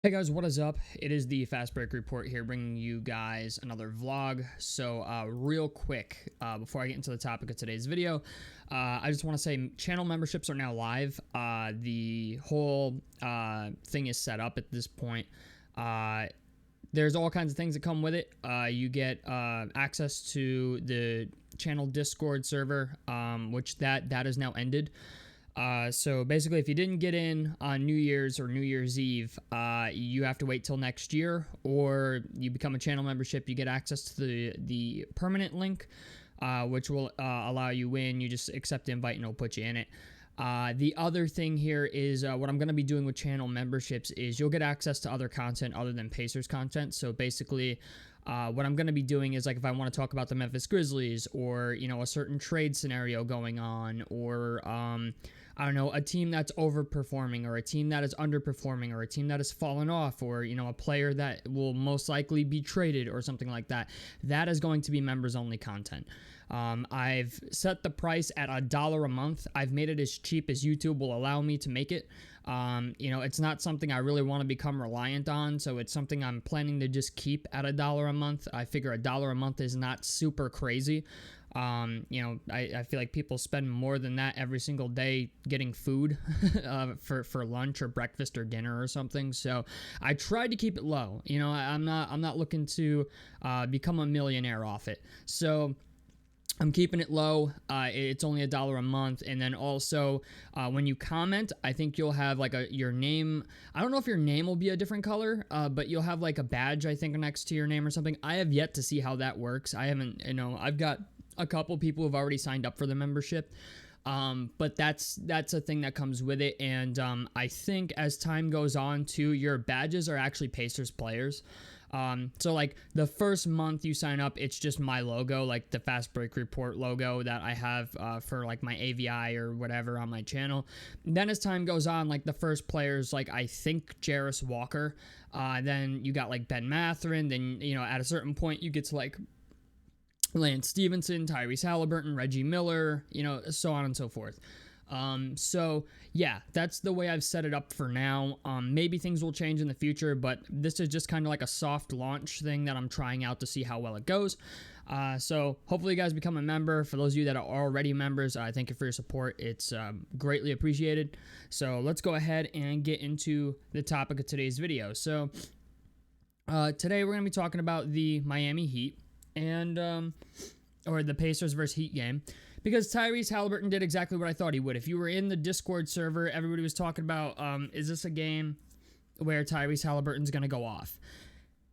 Hey guys, what is up? It is the Fast Break Report here, bringing you guys another vlog. So real quick, before I get into the topic of today's video, I just want to say channel memberships are now live. The whole thing is set up at this point. There's all kinds of things that come with it. You get access to the channel Discord server, which that is now ended. So basically, if you didn't get in on New Year's or New Year's Eve, you have to wait till next year, or you become a channel membership. You get access to the permanent link, which will allow you in. You just accept the invite and it'll put you in it. The other thing here is what I'm going to be doing with channel memberships is you'll get access to other content other than Pacers content. So basically, what I'm going to be doing is, like, if I want to talk about the Memphis Grizzlies, or a certain trade scenario going on, or I don't know, a team that's overperforming, or a team that is underperforming, or a team that has fallen off, or a player that will most likely be traded or something like that, that is going to be members only content. I've set the price at $1 a month. I've made it as cheap as YouTube will allow me to make it. It's not something I really want to become reliant on, so it's something I'm planning to just keep at $1 a month. I figure $1 a month is not super crazy. I feel like people spend more than that every single day getting food for lunch or breakfast or dinner or something. So I tried to keep it low. I'm not looking to become a millionaire off it. So I'm keeping it low. It's only $1 a month. And then also, when you comment, I think you'll have like your name. I don't know if your name will be a different color, but you'll have like a badge, I think, next to your name or something. I have yet to see how that works. I haven't, I've got a couple people who've already signed up for the membership. But that's a thing that comes with it. And I think as time goes on too, your badges are actually Pacers players. So like the first month you sign up, it's just my logo, like the Fast Break Report logo that I have for like my AVI or whatever on my channel. Then as time goes on, like the first players, like I think Jarris Walker, then you got like Ben Mathurin, then at a certain point you get to like Lance Stevenson, Tyrese Haliburton, Reggie Miller, so on and so forth. So yeah, that's the way I've set it up for now. Maybe things will change in the future, but this is just kind of like a soft launch thing that I'm trying out to see how well it goes. So hopefully you guys become a member. For those of you that are already members, thank you for your support. It's greatly appreciated. So let's go ahead and get into the topic of today's video. So today we're going to be talking about the Miami Heat and or the Pacers versus Heat game, because Tyrese Haliburton did exactly what I thought he would. If you were in the Discord server, everybody was talking about, is this a game where Tyrese Haliburton's going to go off?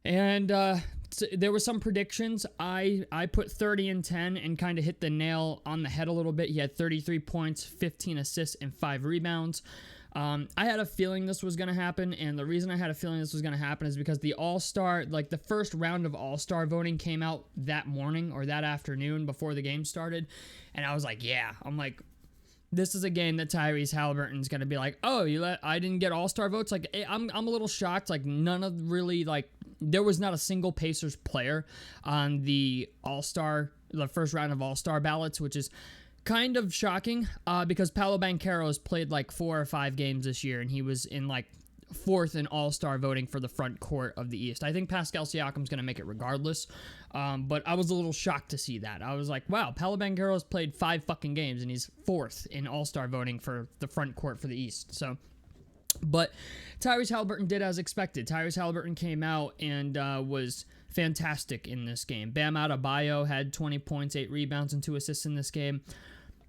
And there were some predictions. I put 30 and 10 and kind of hit the nail on the head a little bit. He had 33 points, 15 assists, and 5 rebounds. I had a feeling this was going to happen, and the reason I had a feeling this was going to happen is because the All-Star, like the first round of All-Star voting came out that morning or that afternoon before the game started, and I was like, yeah, I'm like, this is a game that Tyrese Haliburton's going to be like, oh, I didn't get All-Star votes? Like, I'm a little shocked, like none of really, like, there was not a single Pacers player on the first round of All-Star ballots, which is kind of shocking, because Paolo Banchero's played like 4 or 5 games this year, and he was in like 4th in All-Star voting for the front court of the East. I think Pascal Siakam's going to make it regardless, but I was a little shocked to see that. I was like, wow, Paolo Banchero's played 5 fucking games, and he's 4th in All-Star voting for the front court for the East. So, but Tyrese Haliburton did as expected. Tyrese Haliburton came out and was fantastic in this game. Bam Adebayo had 20 points, 8 rebounds, and 2 assists in this game.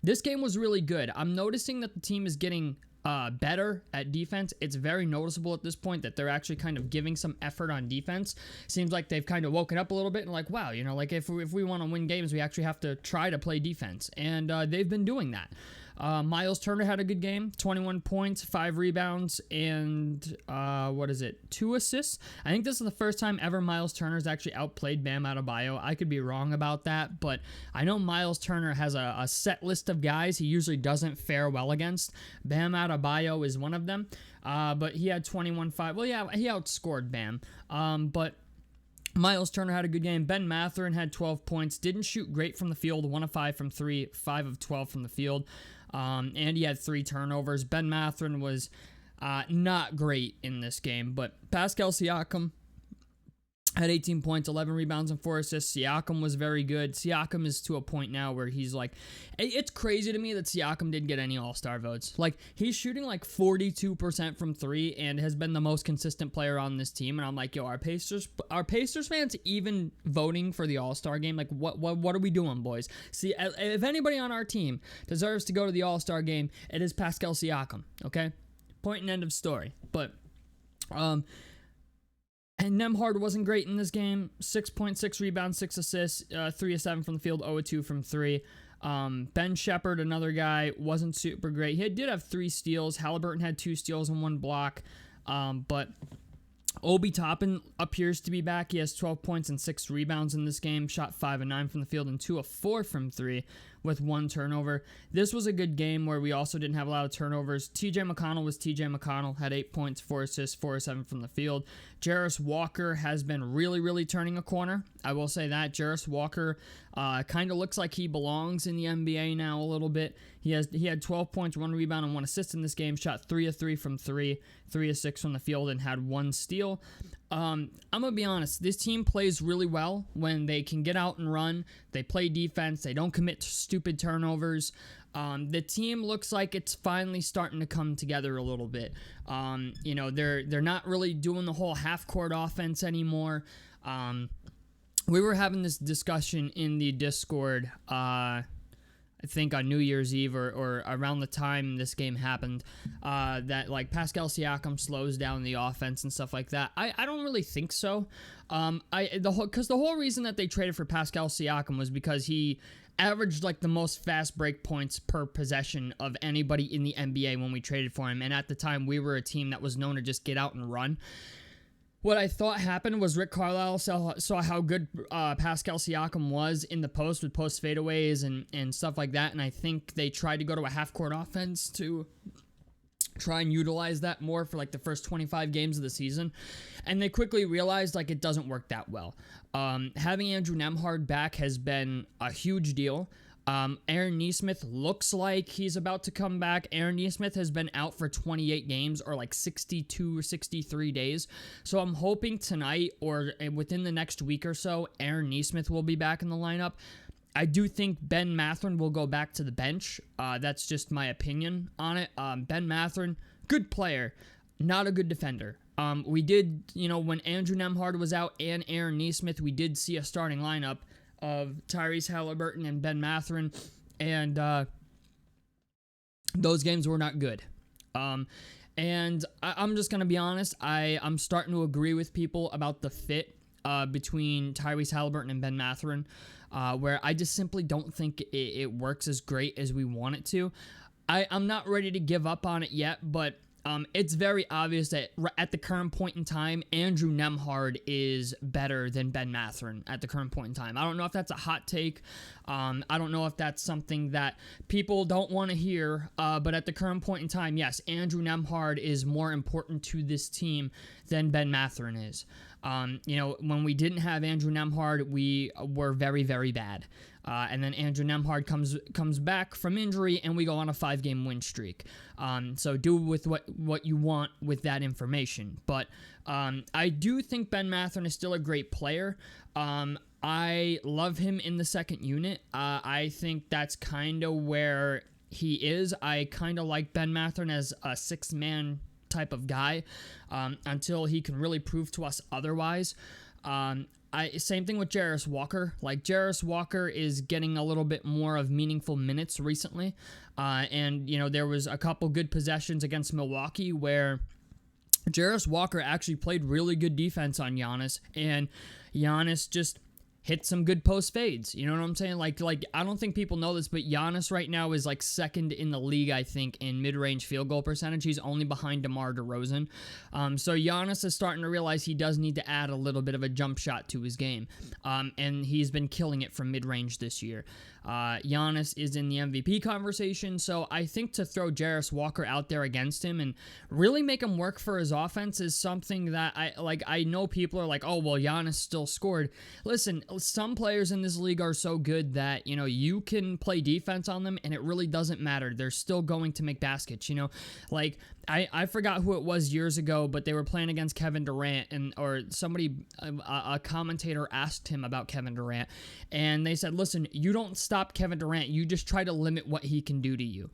This game was really good. I'm noticing that the team is getting better at defense. It's very noticeable at this point that they're actually kind of giving some effort on defense. Seems like they've kind of woken up a little bit and like, wow, like if we want to win games, we actually have to try to play defense. And they've been doing that. Miles Turner had a good game, 21 points, 5 rebounds, and 2 assists. I think this is the first time ever Miles Turner's actually outplayed Bam Adebayo. I could be wrong about that, but I know Miles Turner has a set list of guys he usually doesn't fare well against. Bam Adebayo is one of them, but he had 21-5. Well, yeah, he outscored Bam, but Miles Turner had a good game. Ben Mathurin had 12 points. Didn't shoot great from the field. 1 of 5 from 3, 5 of 12 from the field. And he had 3 turnovers. Ben Mathurin was, Not great in this game, but Pascal Siakam had 18 points, 11 rebounds, and 4 assists. Siakam was very good. Siakam is to a point now where he's like, it's crazy to me that Siakam didn't get any All-Star votes. Like, he's shooting like 42% from 3 and has been the most consistent player on this team. And I'm like, yo, are Pacers fans even voting for the All-Star game? Like, what are we doing, boys? See, if anybody on our team deserves to go to the All-Star game, it is Pascal Siakam, okay? Point and end of story. But, and Nembhard wasn't great in this game. 6.6 rebounds, 6 assists, 3 of 7 from the field, 0 of 2 from 3. Ben Shepherd, another guy, wasn't super great. He did have 3 steals. Haliburton had 2 steals and 1 block. But Obi Toppin appears to be back. He has 12 points and 6 rebounds in this game. Shot 5 of 9 from the field and 2 of 4 from 3 with 1 turnover. This was a good game where we also didn't have a lot of turnovers. TJ McConnell was TJ McConnell. Had 8 points, 4 assists, 4 of 7 from the field. Jarris Walker has been really turning a corner. I will say that. Jarris Walker kind of looks like he belongs in the NBA now a little bit. He had 12 points, 1 rebound, and 1 assist in this game. Shot 3 of 3 from 3, 3 of 6 from the field, and had 1 steal. I'm going to be honest. This team plays really well when they can get out and run. They play defense. They don't commit stupid turnovers. The team looks like it's finally starting to come together a little bit. You know, they're not really doing the whole half-court offense anymore. We were having this discussion in the Discord, I think on New Year's Eve or around the time this game happened, that like Pascal Siakam slows down the offense and stuff like that. I don't really think so. Because the whole reason that they traded for Pascal Siakam was because he averaged like the most fast break points per possession of anybody in the NBA when we traded for him. And at the time, we were a team that was known to just get out and run. What I thought happened was Rick Carlisle saw how good Pascal Siakam was in the post with post fadeaways and stuff like that, and I think they tried to go to a half-court offense to try and utilize that more for like the first 25 games of the season, and they quickly realized like it doesn't work that well. Having Andrew Nembhard back has been a huge deal. Aaron Nesmith looks like he's about to come back. Aaron Nesmith has been out for 28 games or like 62 or 63 days. So I'm hoping tonight or within the next week or so, Aaron Nesmith will be back in the lineup. I do think Ben Mathurin will go back to the bench. That's just my opinion on it. Ben Mathurin, good player, not a good defender. We did, you know, when Andrew Nembhard was out and Aaron Nesmith, we did see a starting lineup of Tyrese Haliburton and Ben Mathurin, and those games were not good. And I'm just going to be honest, I'm starting to agree with people about the fit between Tyrese Haliburton and Ben Mathurin, where I just simply don't think it works as great as we want it to. I'm not ready to give up on it yet, but it's very obvious that at the current point in time, Andrew Nembhard is better than Ben Mathurin at the current point in time. I don't know if that's a hot take. I don't know if that's something that people don't want to hear. But at the current point in time, yes, Andrew Nembhard is more important to this team than Ben Mathurin is. You know, when we didn't have Andrew Nembhard, we were very, very bad. And then Andrew Nembhard comes back from injury, and we go on a 5-game win streak. So do with what you want with that information. But I do think Ben Mathurin is still a great player. I love him in the second unit. I think that's kind of where he is. I kind of like Ben Mathurin as a 6-man type of guy until he can really prove to us otherwise. Same thing with Jarris Walker. Like, Jarris Walker is getting a little bit more of meaningful minutes recently. And, you know, there was a couple good possessions against Milwaukee where Jarris Walker actually played really good defense on Giannis, and Giannis just hit some good post fades. You know what I'm saying? Like I don't think people know this, but Giannis right now is like second in the league, I think, in mid-range field goal percentage. He's only behind DeMar DeRozan. So Giannis is starting to realize he does need to add a little bit of a jump shot to his game. And he's been killing it from mid-range this year. Giannis is in the MVP conversation, so I think to throw Jarris Walker out there against him and really make him work for his offense is something that I know people are like, oh, well, Giannis still scored. Listen, some players in this league are so good that, you know, you can play defense on them and it really doesn't matter. They're still going to make baskets, you know. Like, I forgot who it was years ago, but they were playing against Kevin Durant, or somebody, a commentator asked him about Kevin Durant, and they said, listen, you don't stop Kevin Durant, you just try to limit what he can do to you.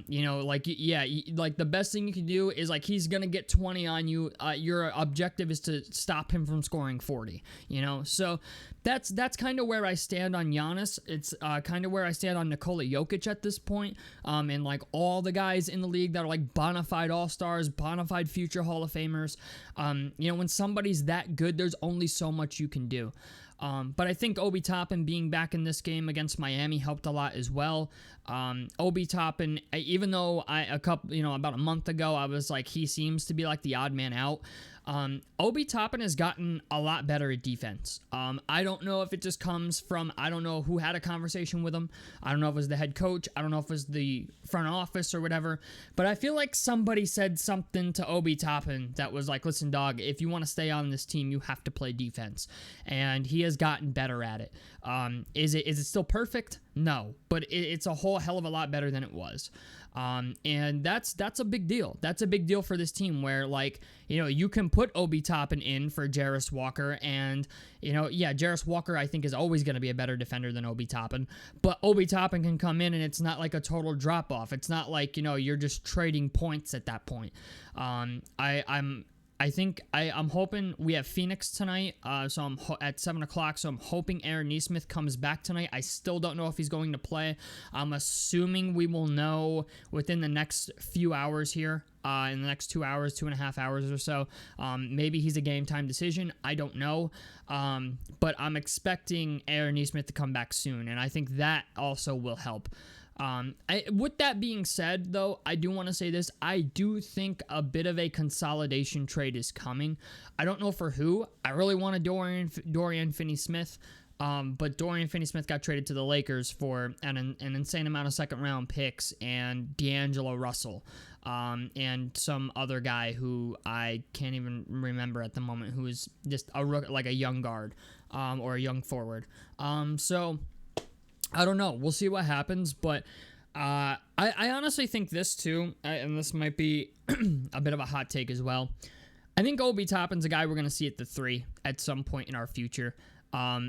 You know, like, yeah, like the best thing you can do is, like, he's gonna get 20 on you. Your objective is to stop him from scoring 40, you know. So that's kind of where I stand on Giannis. It's kind of where I stand on Nikola Jokic at this point, and like all the guys in the league that are like bona fide all-stars, bona fide future Hall of Famers. You know, when somebody's that good, there's only so much you can do. But I think Obi Toppin being back in this game against Miami helped a lot as well. Obi Toppin, even though about a month ago, I was like, he seems to be like the odd man out. Obi Toppin has gotten a lot better at defense. I don't know if it just comes from, I don't know who had a conversation with him. I don't know if it was the head coach. I don't know if it was the front office or whatever. But I feel like somebody said something to Obi Toppin that was like, listen, dog, if you want to stay on this team, you have to play defense. And he has gotten better at it. Is it still perfect? No, but it's a whole hell of a lot better than it was. And that's a big deal. That's a big deal for this team where, like, you know, you can put Obi Toppin in for Jarris Walker, and, you know, yeah, Jarris Walker I think is always going to be a better defender than Obi Toppin, but Obi Toppin can come in and it's not like a total drop off. It's not like, you know, you're just trading points at that point. I'm hoping we have Phoenix tonight, so I'm at 7 o'clock, so I'm hoping Aaron Nesmith comes back tonight. I still don't know if he's going to play. I'm assuming we will know within the next few hours here, in the next 2 hours, 2.5 hours or so. Maybe he's a game time decision. I don't know, but I'm expecting Aaron Nesmith to come back soon, and I think that also will help. With that being said, though, I do want to say this. I do think a bit of a consolidation trade is coming. I don't know for who. I really want a Dorian Finney-Smith, but Dorian Finney-Smith got traded to the Lakers for an insane amount of second-round picks and D'Angelo Russell, and some other guy who I can't even remember at the moment, who is just like a young guard, or a young forward. So I don't know. We'll see what happens, but I honestly think this too, and this might be a bit of a hot take as well. I think Obi Toppin's a guy we're going to see at the 3 at some point in our future.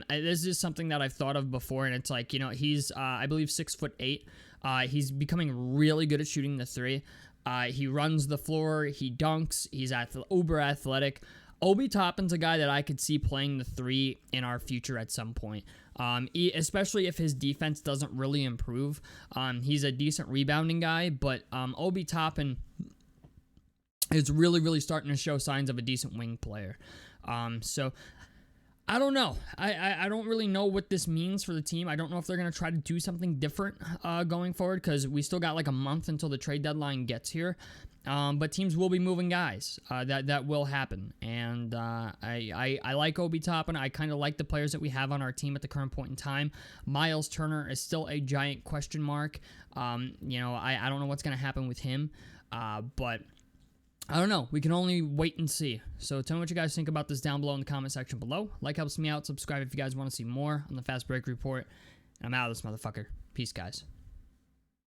This is something that I've thought of before, and it's like, you know, he's, I believe, 6'8". He's becoming really good at shooting the 3. He runs the floor. He dunks. He's uber athletic. Obi Toppin's a guy that I could see playing the 3 in our future at some point, especially if his defense doesn't really improve. He's a decent rebounding guy, but Obi Toppin is really, really starting to show signs of a decent wing player. So I don't know. I don't really know what this means for the team. I don't know if they're going to try to do something different going forward, because we still got like a month until the trade deadline gets here. But teams will be moving guys. That will happen. And I like Obi Toppin. I kind of like the players that we have on our team at the current point in time. Miles Turner is still a giant question mark. You know, I don't know what's going to happen with him. But I don't know. We can only wait and see. So tell me what you guys think about this down below in the comment section below. Like helps me out. Subscribe if you guys want to see more on the Fast Break Report. And I'm out of this motherfucker. Peace, guys.